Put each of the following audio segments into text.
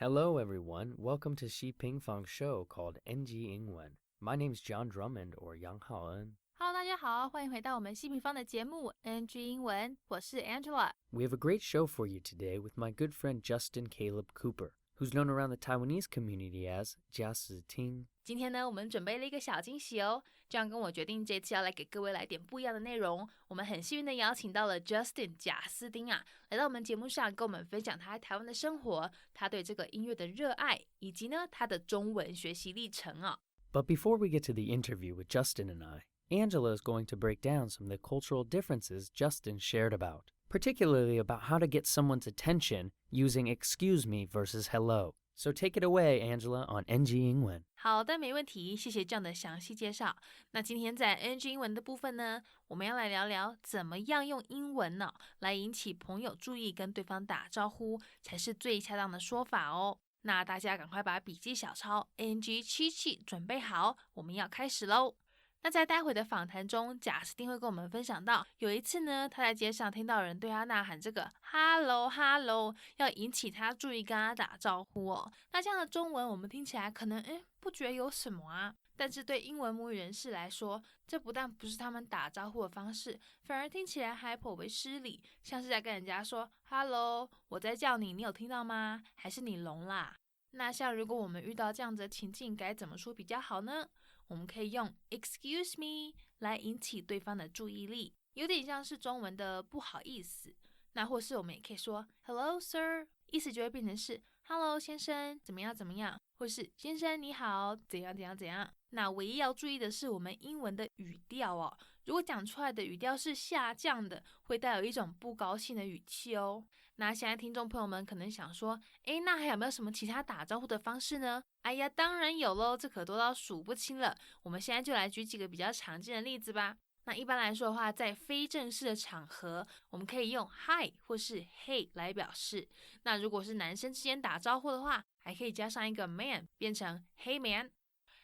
Hello, everyone. Welcome to 希平方 show called NG 英文. My name's John Drummond or杨浩恩. Hello， 大家好，欢迎回到我们希平方的节目 NG 英文，我是 Angela。We have a great show for you today with my good friend Justin Caleb Cooper, who's known around the Taiwanese community as 賈斯汀。今天呢，我们准备了一个小惊喜哦，这样跟我决定这次要来给各位来点不一样的内容。我们很幸运的邀请到了 Justin 贾斯汀啊，来到我们节目上跟我们分享他在台湾的生活，他对这个音乐的热爱，以及呢他的中文学习历程啊。But before we get to the interview with Justin and I,Angela is going to break down some of the cultural differences Justin shared about, particularly about how to get someone's attention using excuse me versus hello. So take it away, Angela, on NG 英文。好的，没问题，谢谢这样的详细介绍。那今天在 NG 英文的部分呢，我们要来聊聊怎么样用英文呢来引起朋友注意，跟对方打招呼才是最恰当的说法哦。那大家赶快把笔记小抄 NG 77准备好，我们要开始喽。那在待会的访谈中，贾斯汀会跟我们分享到，有一次呢，他在街上听到人对他呐喊这个 “hello hello”， 要引起他注意，跟他打招呼哦。那这样的中文我们听起来可能不觉得有什么啊，但是对英文母语人士来说，这不但不是他们打招呼的方式，反而听起来还颇为失礼，像是在跟人家说 “hello， 我在叫你，你有听到吗？还是你聋啦？”那像如果我们遇到这样子的情境，该怎么说比较好呢？我们可以用 excuse me 来引起对方的注意力，有点像是中文的不好意思。那或是我们也可以说 hello sir， 意思就会变成是 hello 先生，怎么样怎么样，或是先生你好，怎样怎样怎样。那唯一要注意的是我们英文的语调哦，如果讲出来的语调是下降的，会带有一种不高兴的语气哦。那现在听众朋友们可能想说，那还有没有什么其他打招呼的方式呢？哎呀，当然有咯，这可多到数不清了。我们现在就来举几个比较常见的例子吧。那一般来说的话，在非正式的场合，我们可以用 hi 或是 hey 来表示。那如果是男生之间打招呼的话，还可以加上一个 man， 变成 hey man。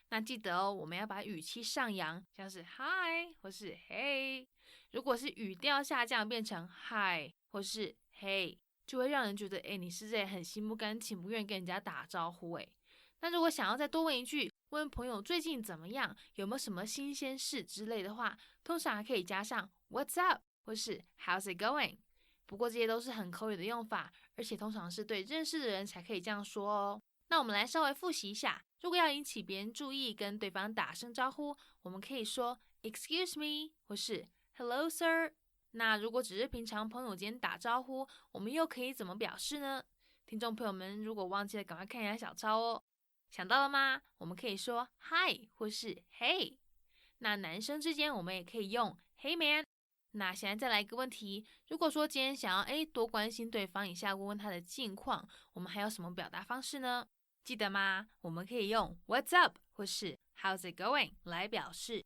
那记得哦，我们要把语气上扬，像是 hi 或是 hey。如果是语调下降，变成 hi 或是 hey， 就会让人觉得你是在很心不甘情不愿跟人家打招呼那如果想要再多问一句，问朋友最近怎么样，有没有什么新鲜事之类的话，通常还可以加上 What's up 或是 How's it going。 不过这些都是很口语的用法，而且通常是对认识的人才可以这样说哦。那我们来稍微复习一下，如果要引起别人注意，跟对方打声招呼，我们可以说 Excuse me 或是 Hello sir。 那如果只是平常朋友间打招呼，我们又可以怎么表示呢？听众朋友们如果忘记了，赶快看一下小抄哦。想到了吗？我们可以说 Hi 或是 Hey。 那男生之间我们也可以用 Hey man。 那现在再来一个问题，如果说今天想要多关心对方一下，问问他的近况，我们还有什么表达方式呢？记得吗？我们可以用 What's up 或是 How's it going 来表示。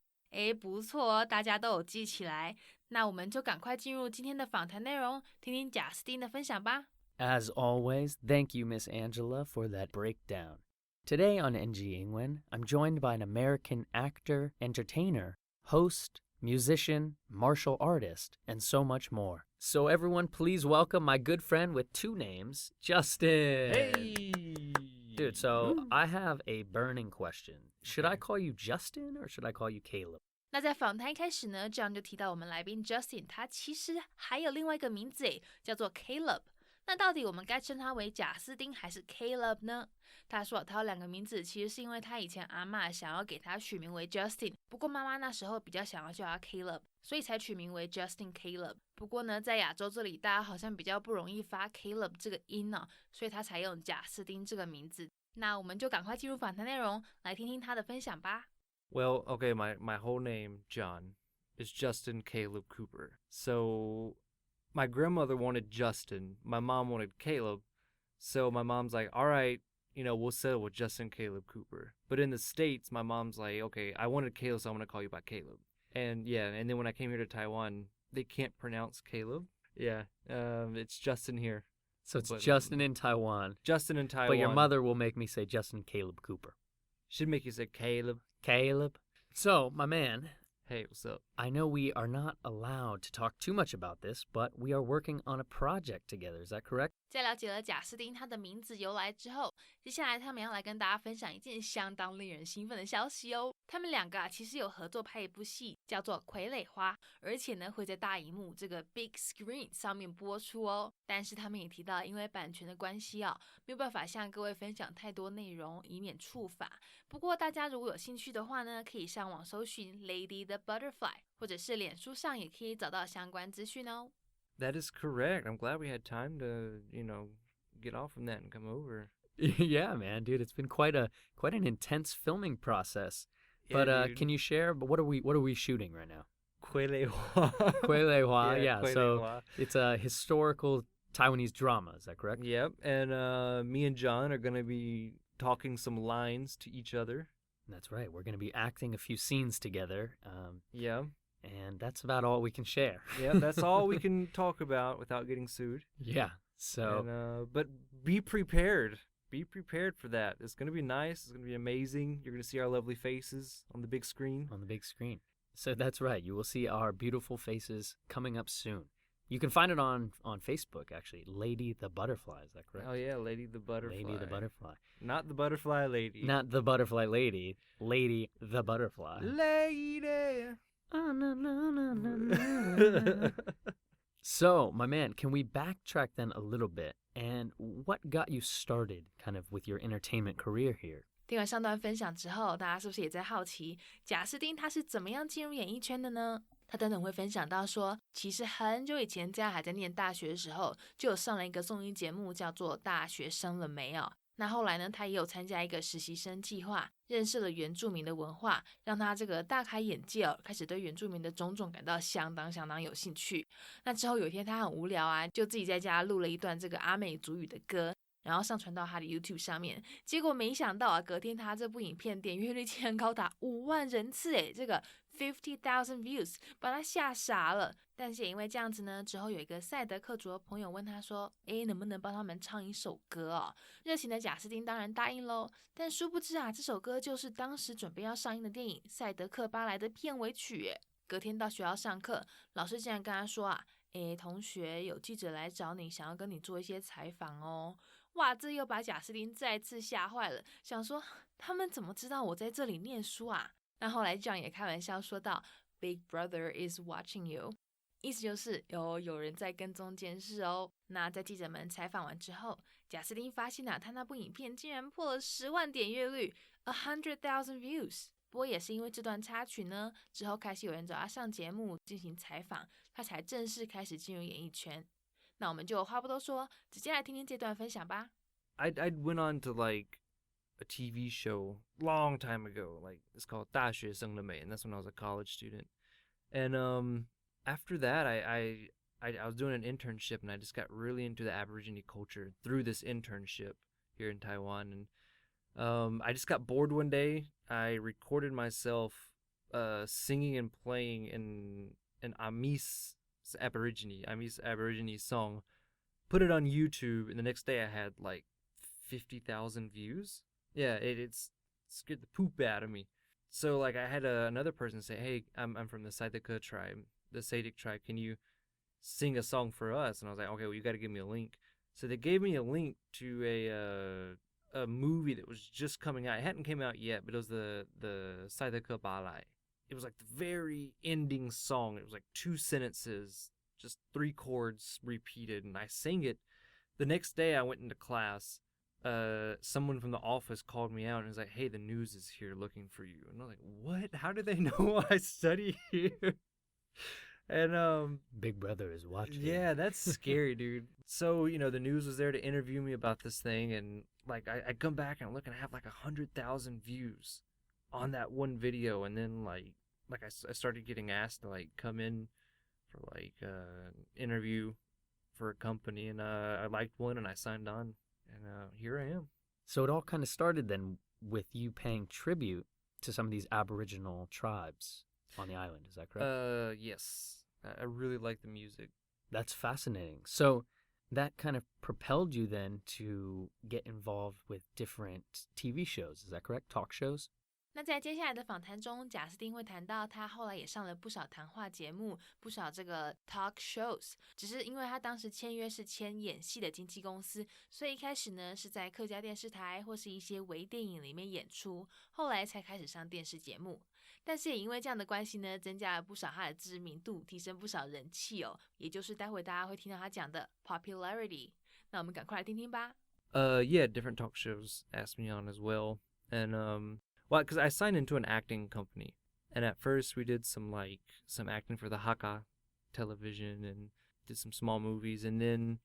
不错哦，大家都有记起来。那我们就赶快进入今天的访谈内容，听听贾斯汀的分享吧。 As always, thank you, Miss Angela, for that breakdown.Today on NG 英文, I'm joined by an American actor, entertainer, host, musician, martial artist, and so much more. So everyone, please welcome my good friend with two names, Justin. Hey! Dude, so I have a burning question. Should I call you Justin or should I call you Caleb? 那在访谈一开始呢，这样就提到我们来宾 Justin， 他其实还有另外一个名字叫做 Caleb。那到底我们该称他为贾斯汀还是 Caleb 呢？他说他有两个名字，其实是因为他以前阿嬷想要给他取名为 Justin， 不过妈妈那时候比较想要叫他 Caleb， 所以才取名为 Justin Caleb。 不过呢，在亚洲这里，大家好像比较不容易发 Caleb 这个音所以他才用贾斯汀这个名字。那我们就赶快进入访谈内容，来听听他的分享吧。 Well, okay, my whole name, John, is Justin Caleb Cooper. So my grandmother wanted Justin, my mom wanted Caleb, so my mom's like, all right, we'll settle with Justin Caleb Cooper. But in the States, my mom's like, okay, I wanted Caleb, so I'm going to call you by Caleb. And then when I came here to Taiwan, they can't pronounce Caleb. Yeah, it's Justin here. So it's Justin in Taiwan. Justin in Taiwan. But your mother will make me say Justin Caleb Cooper. Should make you say Caleb. Caleb. So, my man, Hey, what's up? I know we are not allowed to talk too much about this, but we are working on a project together. Is that correct? 在了解了贾斯汀他的名字由来之后，接下来他们要来跟大家分享一件相当令人兴奋的消息哦。他们两个其实有合作拍一部戏，叫做《傀儡花》，而且呢会在大荧幕这个 big screen 上面播出哦。但是他们也提到，因为版权的关系啊，没有办法向各位分享太多内容，以免触法。不过大家如果有兴趣的话呢，可以上网搜寻 Lady the Butterfly， 或者是脸书上也可以找到相关资讯哦。That is correct. I'm glad we had time to, get off from that and come over. Yeah, man, dude, it's been quite an intense filming process. Yeah, But can you share? But what are we shooting right now? 傀儡花. 傀儡花, yeah. 傀儡 So 花. it's a historical Taiwanese drama. Is that correct? Yep. And me and John are gonna be talking some lines to each other. That's right. We're going to be acting a few scenes together. Yeah. And that's about all we can share. Yeah, that's all we can talk about without getting sued. Yeah. So, but be prepared. Be prepared for that. It's going to be nice. It's going to be amazing. You're going to see our lovely faces on the big screen. on the big screen. So that's right. You will see our beautiful faces coming up soon. You can find it on Facebook, actually. Lady the Butterfly. Is that correct? Oh, yeah, Lady the Butterfly. Lady the Butterfly. Not the Butterfly Lady. Not the Butterfly Lady. Lady the Butterfly. Lady. Ah, na, na, na, na, na. So, my man, can we backtrack then a little bit? And what got you started kind of with your entertainment career here? 听完上段分享之后，大家是不是也在好奇贾斯汀他是怎么样进入演艺圈的呢？他等等会分享到说，其实很久以前在还在念大学的时候，就有上了一个综艺节目叫做《大学生了没有》。那后来呢，他也有参加一个实习生计划，认识了原住民的文化，让他这个大开眼界哦，开始对原住民的种种感到相当有兴趣。那之后有一天他很无聊啊，就自己在家录了一段这个阿美族语的歌，然后上传到他的 YouTube 上面。结果没想到啊，隔天他这部影片点阅率竟然高达5万人次诶，这个50,000 views 把他吓傻了。但是也因为这样子呢，之后有一个赛德克族的朋友问他说，能不能帮他们唱一首歌哦？热情的贾斯汀当然答应咯。但殊不知啊，这首歌就是当时准备要上映的电影《赛德克巴莱》的片尾曲耶。隔天到学校上课，老师竟然跟他说啊，同学，有记者来找你，想要跟你做一些采访哦。哇，这又把贾斯汀再次吓坏了，想说他们怎么知道我在这里念书啊？那后来 John 也开玩笑说道 ，Big Brother is watching you， 意思就是有人在跟踪监视哦。那在记者们采访完之后，贾斯汀发现啊，他那部影片竟然破了10万点阅率 ，100,000 views。不过也是因为这段插曲呢，之后开始有人找他上节目进行采访，他才正式开始进入演艺圈。那我们就话不多说，直接来听听这段分享吧。I went on to like a TV show long time ago. Like it's called 大学生了没, and that's when I was a college student. And after that, I was doing an internship, and I just got really into the Aborigine culture through this internship here in Taiwan. And I just got bored one day. I recorded myself singing and playing in an Amis Aborigine song, put it on YouTube, and the next day I had like 50,000 views. Yeah, it scared the poop out of me. So like I had another person say, "Hey, I'm from the Saidaka tribe, the Sadic tribe. Can you sing a song for us?" And I was like, "Okay, well you got to give me a link." So they gave me a link to a movie that was just coming out. It hadn't came out yet, but it was the Saidaka Balai. It was like the very ending song. It was like 2 sentences, just 3 chords repeated, and I sang it. The next day I went into class. Someone from the office called me out and was like, "Hey, the news is here looking for you." And I was like, "What? How do they know I study here?" And Big Brother is watching. yeah, that's scary, dude. So, the news was there to interview me about this thing, and like I come back and I look and I have like 100,000 views on that one video, and then like I started getting asked to like come in for like an interview for a company, and I liked one and I signed on, and here I am. So it all kind of started then with you paying tribute to some of these Aboriginal tribes on the island. Is that correct? Yes. I really like the music. That's fascinating. So that kind of propelled you then to get involved with different TV shows. Is that correct? Talk shows? 那在接下来的访谈中，贾斯汀会谈到他后来也上了不少谈话节目，不少这个 talk shows， 只是因为他当时签约是签演戏的经纪公司，所以一开始呢是在客家电视台或是一些微电影里面演出，后来才开始上电视节目。但是也因为这样的关系呢，增加了不少他的知名度，提升不少人气哦，也就是待会大家会听到他讲的 popularity。那我们赶快来听听吧。Yeah, different talk shows asked me on as well. And, well, because I signed into an acting company. And at first we did some acting for the Hakka television and did some small movies. And then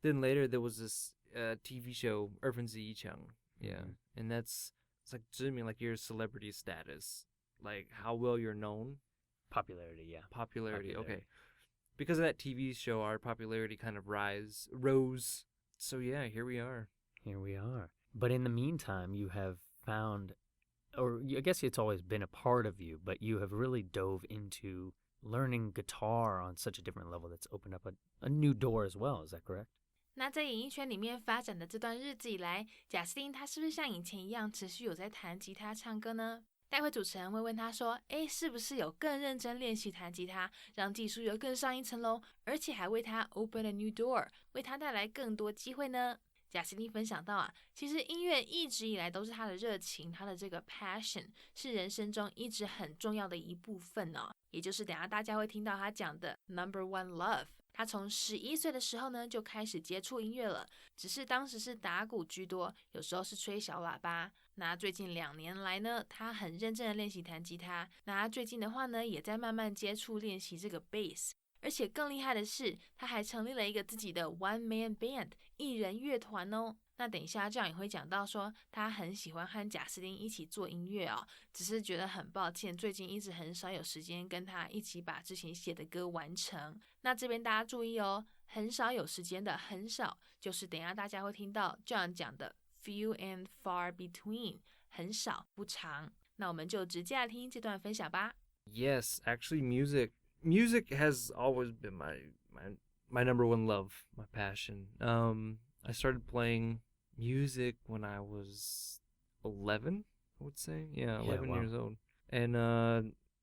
later there was this TV show, 二分之一强. Yeah. Mm-hmm. And it's like, 知名, like your celebrity status. Like how well you're known. Popularity, yeah. Popularity, okay. Because of that TV show, our popularity kind of rose. So yeah, here we are. Here we are. But in the meantime, you have found, or I guess it's always been a part of you, but you have really dove into learning guitar on such a different level that's opened up a new door as well. Is that correct? 那在演艺圈里面发展的这段日子以来，贾斯汀他是不是像以前一样持续有在弹吉他唱歌呢？待会主持人会问他说，是不是有更认真练习弹吉他，让技术有更上一层楼，而且还为他 open a new door， 为他带来更多机会呢？贾斯汀分享到啊，其实音乐一直以来都是他的热情，他的这个 passion 是人生中一直很重要的一部分哦，也就是等一下大家会听到他讲的 number one love。他从11岁的时候呢就开始接触音乐了，只是当时是打鼓居多，有时候是吹小喇叭。那最近2年来呢，他很认真的练习弹吉他。那他最近的话呢，也在慢慢接触练习这个 bass。而且更厉害的是，他还成立了一个自己的 one man band 一人乐团哦。那等一下John也会讲到说，他很喜欢和贾斯汀一起做音乐哦，只是觉得很抱歉，最近一直很少有时间跟他一起把之前写的歌完成。那这边大家注意哦，很少有时间的很少，就是等一下大家会听到John讲的 few and far between， 很少不长。那我们就直接来听这段分享吧。Yes, actually music has always been my number one love, my passion. I started playing music when I was 11, I would say. Yeah, 11 years old. And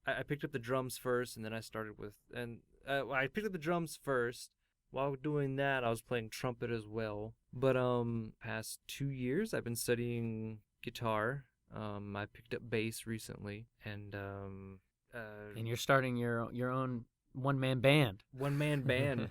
I picked up the drums first, and then I started with, I picked up the drums first. While doing that, I was playing trumpet as well. But past 2 years, I've been studying guitar. I picked up bass recently, and you're starting your own one-man band. One-man band.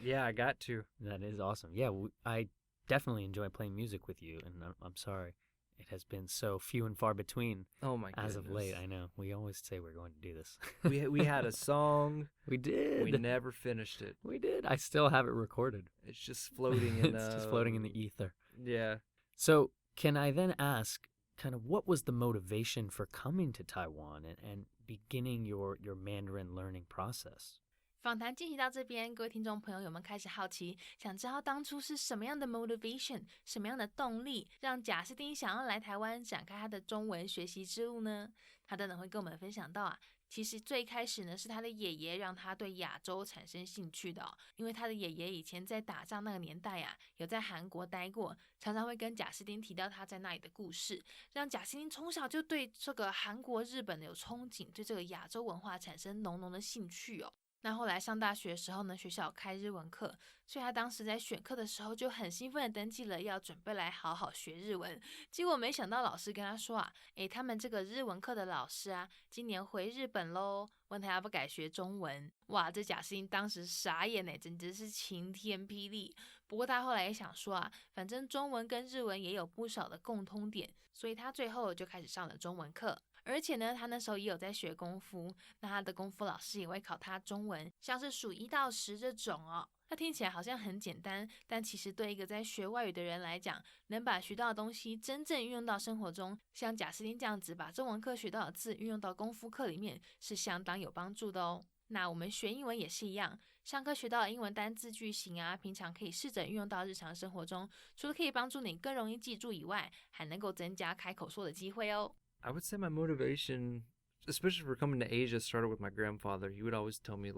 Yeah, I got to. That is awesome. Yeah, I definitely enjoy playing music with you, and I'm sorry it has been so few and far between. Oh my goodness. As of late, I know. We always say we're going to do this. we had a song. We did. We never finished it. We did. I still have it recorded. It's just floating in It's just floating in the ether. Yeah. So, can I then ask kind of what was the motivation for coming to Taiwan and beginning your Mandarin learning process? 访谈进行到这边，各位听众朋友有没有开始好奇，想知道当初是什么样的 motivation， 什么样的动力，让贾斯汀想要来台湾展开他的中文学习之路呢？他等等会跟我们分享到啊，其实最开始呢是他的爷爷让他对亚洲产生兴趣的哦，因为他的爷爷以前在打仗那个年代啊，有在韩国待过，常常会跟贾斯汀提到他在那里的故事，让贾斯汀从小就对这个韩国、日本有憧憬，对这个亚洲文化产生浓浓的兴趣哦。那后来上大学的时候呢，学校有开日文课，所以他当时在选课的时候就很兴奋的登记了，要准备来好好学日文。结果没想到老师跟他说啊，他们这个日文课的老师啊，今年回日本咯，问他要不改学中文。哇，这贾斯汀当时傻眼耶，简直是晴天霹雳。不过他后来也想说啊，反正中文跟日文也有不少的共通点，所以他最后就开始上了中文课。而且呢，他那时候也有在学功夫，那他的功夫老师也会考他中文，像是数1到10这种哦。那听起来好像很简单，但其实对一个在学外语的人来讲，能把学到的东西真正运用到生活中，像贾斯汀这样子把中文课学到的字运用到功夫课里面，是相当有帮助的哦。那我们学英文也是一样，上课学到的英文单字句型啊，平常可以试着运用到日常生活中，除了可以帮助你更容易记住以外，还能够增加开口说的机会哦。I would say my motivation, especially for coming to Asia, started with my grandfather. He would always tell me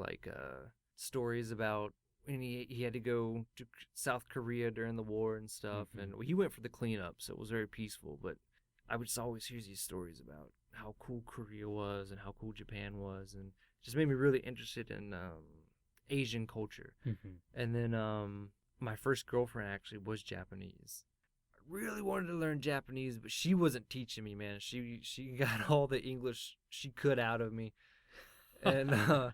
stories about when he had to go to South Korea during the war and stuff. Mm-hmm. And he went for the cleanup, so it was very peaceful. But I would just always hear these stories about how cool Korea was and how cool Japan was, and just made me really interested in Asian culture. And then my first girlfriend actually was Japanese. I really wanted to learn Japanese, but she wasn't teaching me, man. She got all the English she could out of me. And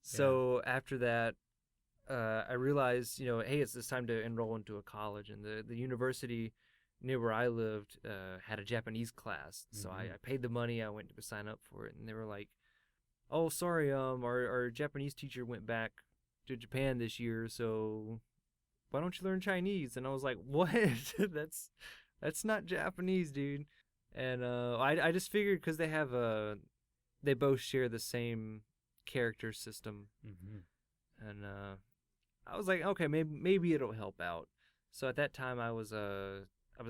so after that, I realized, hey, it's time to enroll into a college. And the university near where I lived had a Japanese class. So I paid the money. I went to go sign up for it. And they were like, oh, sorry, our Japanese teacher went back to Japan this year, so why don't you learn Chinese? And I was like, what? That's not Japanese, dude. And I just figured because they both share the same character system. And I was like, okay, maybe it'll help out. So at that time, I was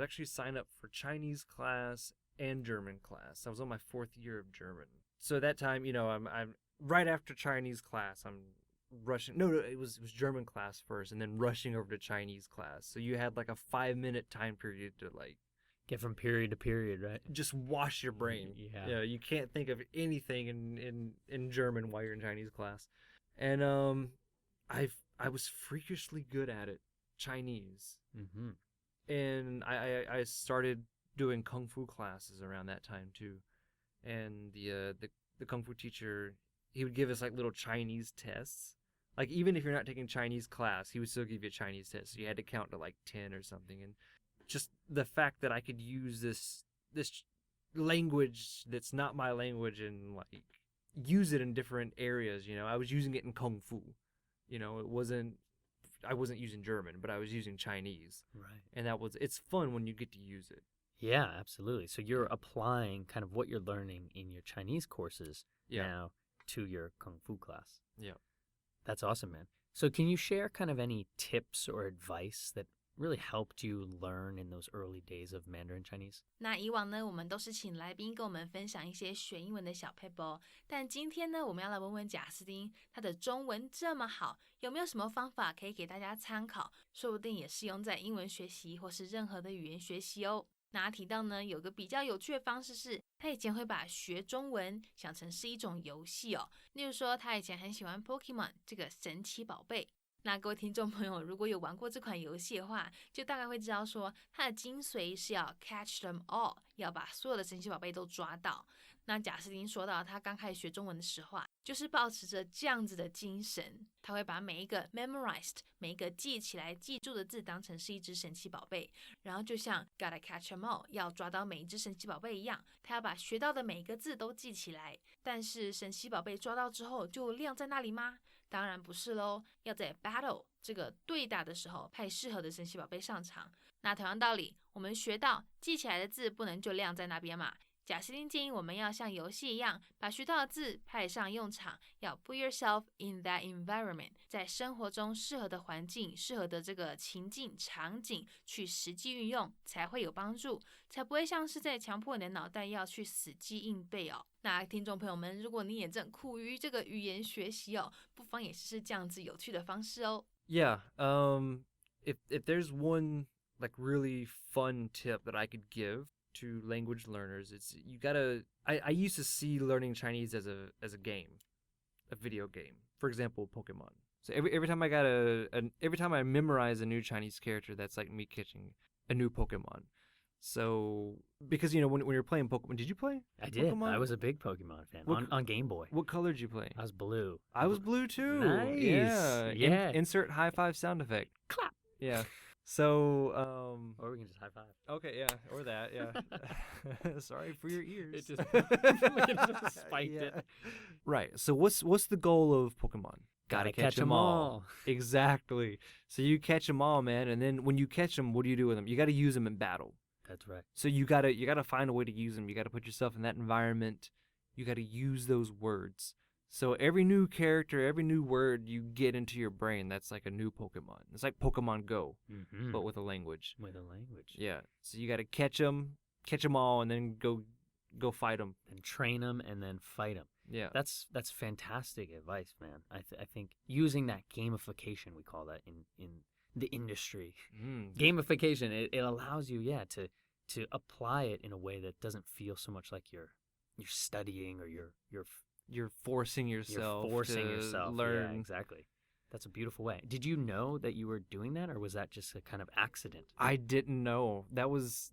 actually signed up for Chinese class and German class. I was on my 4th year of German. So at that time, I'm right after Chinese class, I'm rushing. No, it was German class first, and then rushing over to Chinese class. So you had like a 5-minute time period to like get from period to period, right? Just wash your brain. Yeah, you can't think of anything in German while you're in Chinese class. And I was freakishly good at it, Chinese. And I started doing kung fu classes around that time too. And the kung fu teacher, he would give us like little Chinese tests. Like even if you're not taking Chinese class, he would still give you a Chinese test. So you had to count to like 10 or something. And just the fact that I could use this language that's not my language and like use it in different areas, I was using it in kung fu. I wasn't using German, but I was using Chinese. Right. And it's fun when you get to use it. Yeah, absolutely. So you're applying kind of what you're learning in your Chinese courses now to your Kung Fu class. Yeah. That's awesome, man. So can you share kind of any tips or advice that really helped you learn in those early days of Mandarin Chinese? 那以往呢，我们都是请来宾跟我们分享一些学英文的小撇步，但今天呢，我们要来问问贾斯汀，他的中文这么好，有没有什么方法可以给大家参考？说不定也适用在英文学习或是任何的语言学习哦。那他提到呢，有个比较有趣的方式是，他以前会把学中文想成是一种游戏哦。例如说，他以前很喜欢 Pokemon 这个神奇宝贝。那各位听众朋友，如果有玩过这款游戏的话，就大概会知道说，它的精髓是要 catch them all， 要把所有的神奇宝贝都抓到。那贾斯汀说到，他刚开始学中文的时候就是抱持着这样子的精神，他会把每一个 memorized， 每一个记起来、记住的字当成是一只神奇宝贝，然后就像 gotta catch them all， 要抓到每一只神奇宝贝一样，他要把学到的每一个字都记起来。但是神奇宝贝抓到之后就晾在那里吗？当然不是咯，要在 battle 这个对打的时候派适合的神奇宝贝上场。那同样道理，我们学到记起来的字不能就晾在那边嘛。贾斯汀建议我们要像游戏一样，把学到的字派上用场，要 put yourself in that environment， 在生活中适合的环境、适合的这个情境、场景去实际运用，才会有帮助，才不会像是在强迫你的脑袋要去死记硬背哦。那听众朋友们，如果你也正苦于这个语言学习哦，不妨也试试这样子有趣的方式哦。Yeah, if there's one like really fun tip that I could give to language learners, it's you gotta. I used to see learning Chinese as a game, a video game. For example, Pokemon. So every time every time I memorize a new Chinese character, that's like me catching a new Pokemon. So because when you're playing Pokemon, did you play? I did. Pokemon? I was a big Pokemon fan on Game Boy. What color did you play? I was blue. I was blue too. Nice. Yeah. Insert high five sound effect. Clap. Yeah. So, or we can just high five. Okay, yeah, or that, yeah. Sorry for your ears. It just spiked it. Right. So what's the goal of Pokemon? Gotta catch them all. Exactly. So you catch them all, man, and then when you catch them, what do you do with them? You got to use them in battle. That's right. So you gotta find a way to use them. You got to put yourself in that environment. You got to use those words. So every new character, every new word you get into your brain, that's like a new Pokemon. It's like Pokemon Go, but with a language. With a language. Yeah. So you got to catch them all, and then go fight them. And train them, and then fight them. Yeah. That's fantastic advice, man. I think using that gamification, we call that in the industry. Gamification, it allows you, to apply it in a way that doesn't feel so much like you're studying or you're forcing yourself to learn. Yeah, exactly. That's a beautiful way. Did you know that you were doing that, or was that just a kind of accident? I didn't know. That was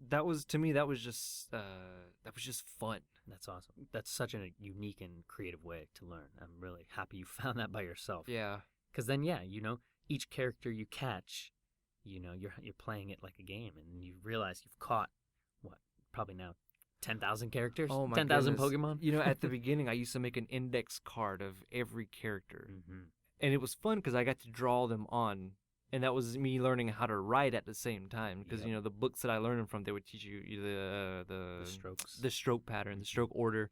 to me, that was just fun. That's awesome. That's such a unique and creative way to learn. I'm really happy you found that by yourself. Yeah. Because then, yeah, each character you catch, you're playing it like a game, and you realize you've caught, probably now 10,000 characters? Oh my 10,000 goodness. Pokemon? At the beginning, I used to make an index card of every character. Mm-hmm. And it was fun because I got to draw them on. And that was me learning how to write at the same time. Because, the books that I learned them from, they would teach you the strokes. The stroke pattern, the stroke order.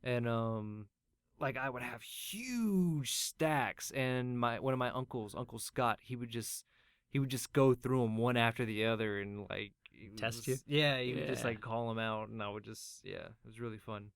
And, I would have huge stacks. And one of my uncles, Uncle Scott, he would just go through them one after the other and, test you? Yeah, he would just, call them out. And I would it was really fun.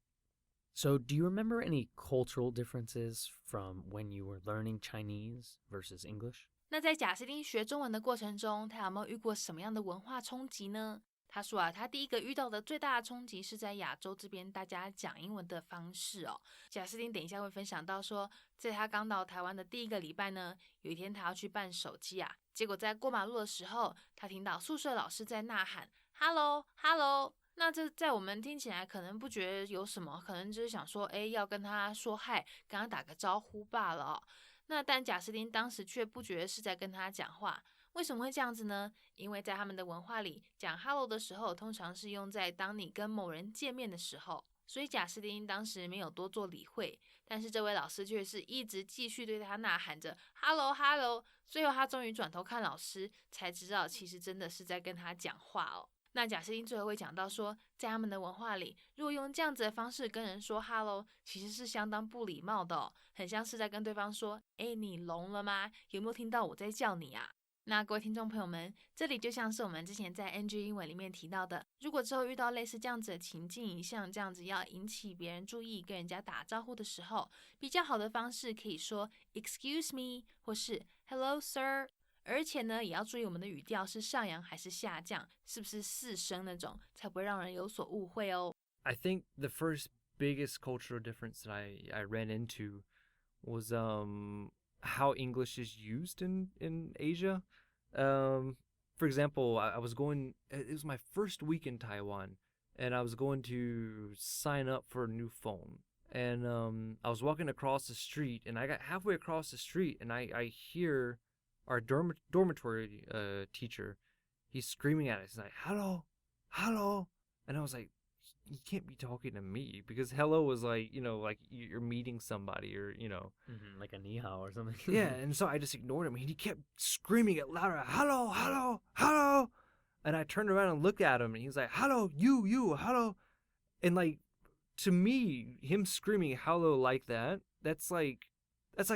So do you remember any cultural differences from when you were learning Chinese versus English? 那在贾斯汀学中文的过程中，他有没有遇过什么样的文化冲击呢？他说他第一个遇到的最大的冲击是在亚洲这边大家讲英文的方式哦。贾斯汀等一下会分享到说，在他刚到台湾的第一个礼拜呢，有一天他要去办手机啊，结果在过马路的时候，他听到宿舍老师在呐喊 Hello Hello。那这在我们听起来可能不觉得有什么，可能就是想说要跟他说嗨，跟他打个招呼罢了哦。那但贾斯汀当时却不觉得是在跟他讲话，为什么会这样子呢？因为在他们的文化里，讲 hello 的时候通常是用在当你跟某人见面的时候，所以贾斯汀当时没有多做理会，但是这位老师却是一直继续对他呐喊着 hello hello， 最后他终于转头看老师，才知道其实真的是在跟他讲话哦。那贾斯汀最后会讲到说，在他们的文化里，如果用这样子的方式跟人说 hello， 其实是相当不礼貌的哦，很像是在跟对方说你聋了吗？有没有听到我在叫你啊？那各位听众朋友们，这里就像是我们之前在 NG 英文里面提到的，如果之后遇到类似这样子的情境，像这样子要引起别人注意跟人家打招呼的时候，比较好的方式可以说 excuse me 或是 hello sir，而且呢，也要注意我们的语调是上扬还是下降，是不是四声那种，才不会让人有所误会哦。I think the first biggest cultural difference that I ran into was how English is used in Asia. For example, I was going, it was my first week in Taiwan, and I was going to sign up for a new phone. And I was walking across the street, and I got halfway across the street, and I hear our dormitory teacher, he's screaming at us. He's like, hello, hello. And I was like, you can't be talking to me, because hello was like, like you're meeting somebody or, Mm-hmm, like a ni hao or something. Yeah, and so I just ignored him. And he kept screaming it louder, hello, hello, hello. And I turned around and looked at him, and he was like, hello, you, hello. And to me, him screaming hello like that, that's like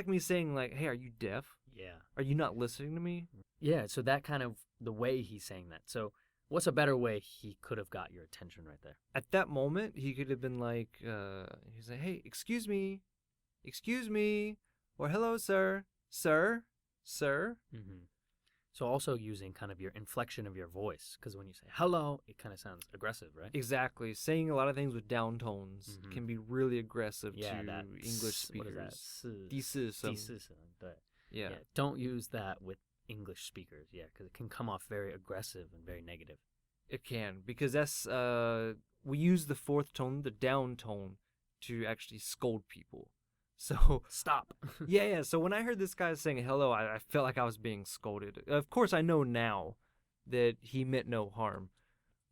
me saying hey, are you deaf? Yeah. Are you not listening to me? Yeah, so that kind of the way he's saying that. So what's a better way he could have got your attention right there? At that moment, he could have been he's like, hey, excuse me, or hello, sir. Mm-hmm. So also using kind of your inflection of your voice, because when you say hello, it kind of sounds aggressive, right? Exactly. Saying a lot of things with down tones can be really aggressive to English speakers. What is that? 第四声. 第四声, yeah. Don't use that with English speakers, because it can come off very aggressive and very negative. It can, because that's, we use the fourth tone, the down tone, to actually scold people. So stop. Yeah. So when I heard this guy saying hello, I felt like I was being scolded. Of course, I know now that he meant no harm,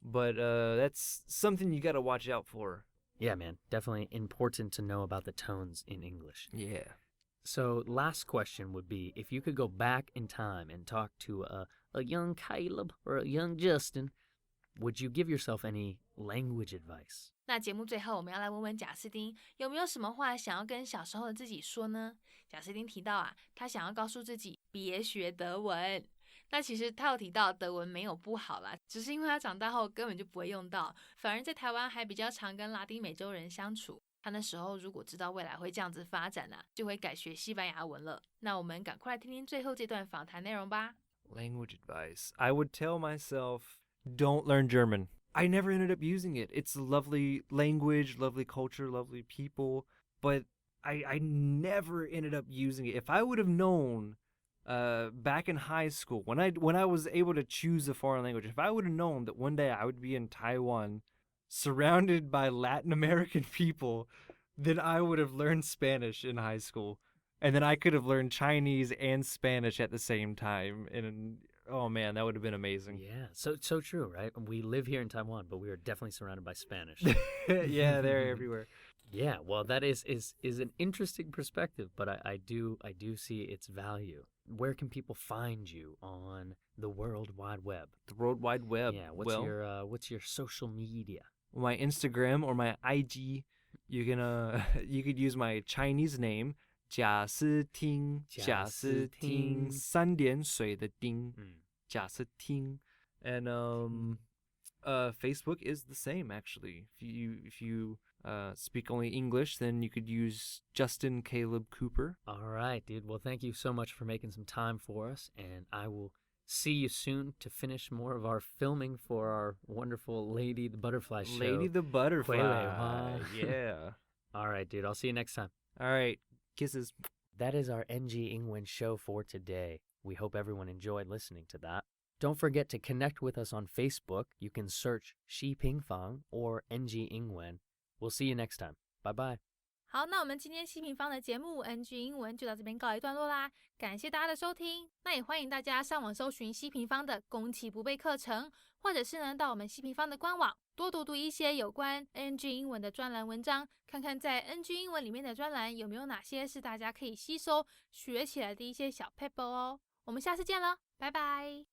but that's something you got to watch out for. Yeah, man. Definitely important to know about the tones in English. Yeah. So last question would be, if you could go back in time and talk to a young Caleb or a young Justin, would you give yourself any language advice? 那节目最后我们要来问问贾斯汀，有没有什么话想要跟小时候的自己说呢？贾斯汀提到他想要告诉自己别学德文。那其实他有提到德文没有不好啦，只是因为他长大后根本就不会用到，反而在台湾还比较常跟拉丁美洲人相处。他那时候如果知道未来会这样子发展就会改学西班牙文了。那我们赶快来听听最后这段访谈内容吧。Language advice. I would tell myself, don't learn German. I never ended up using it. It's a lovely language, lovely culture, lovely people, but I never ended up using it. If I would have known back in high school, when I was able to choose a foreign language, if I would have known that one day I would be in Taiwan surrounded by Latin American people, then I would have learned Spanish in high school. And then I could have learned Chinese and Spanish at the same time. And oh man, that would have been amazing. Yeah, so true, right? We live here in Taiwan, but we are definitely surrounded by Spanish. Yeah, they're everywhere. Yeah, well, that is an interesting perspective, but I do see its value. Where can people find you on the World Wide Web? The World Wide Web. Yeah, what's your social media? My Instagram or my IG, you could use my Chinese name, 贾斯汀三点水的丁，贾斯汀. And Facebook is the same actually. If you speak only English, then you could use Justin Caleb Cooper. All right, dude. Well, thank you so much for making some time for us, and I will see you soon to finish more of our filming for our wonderful Lady the Butterfly show. Lady the Butterfly. Yeah. All right, dude. I'll see you next time. All right. Kisses. That is our NG Ingwen show for today. We hope everyone enjoyed listening to that. Don't forget to connect with us on Facebook. You can search 希平方 or NG Ingwen. We'll see you next time. Bye-bye. 好，那我们今天希平方的节目 NG 英文就到这边告一段落啦，感谢大家的收听。那也欢迎大家上网搜寻希平方的攻其不备课程，或者是呢到我们希平方的官网多读一些有关 NG 英文的专栏文章，看看在 NG 英文里面的专栏有没有哪些是大家可以吸收学起来的一些小 pebble 哦。我们下次见了，拜拜。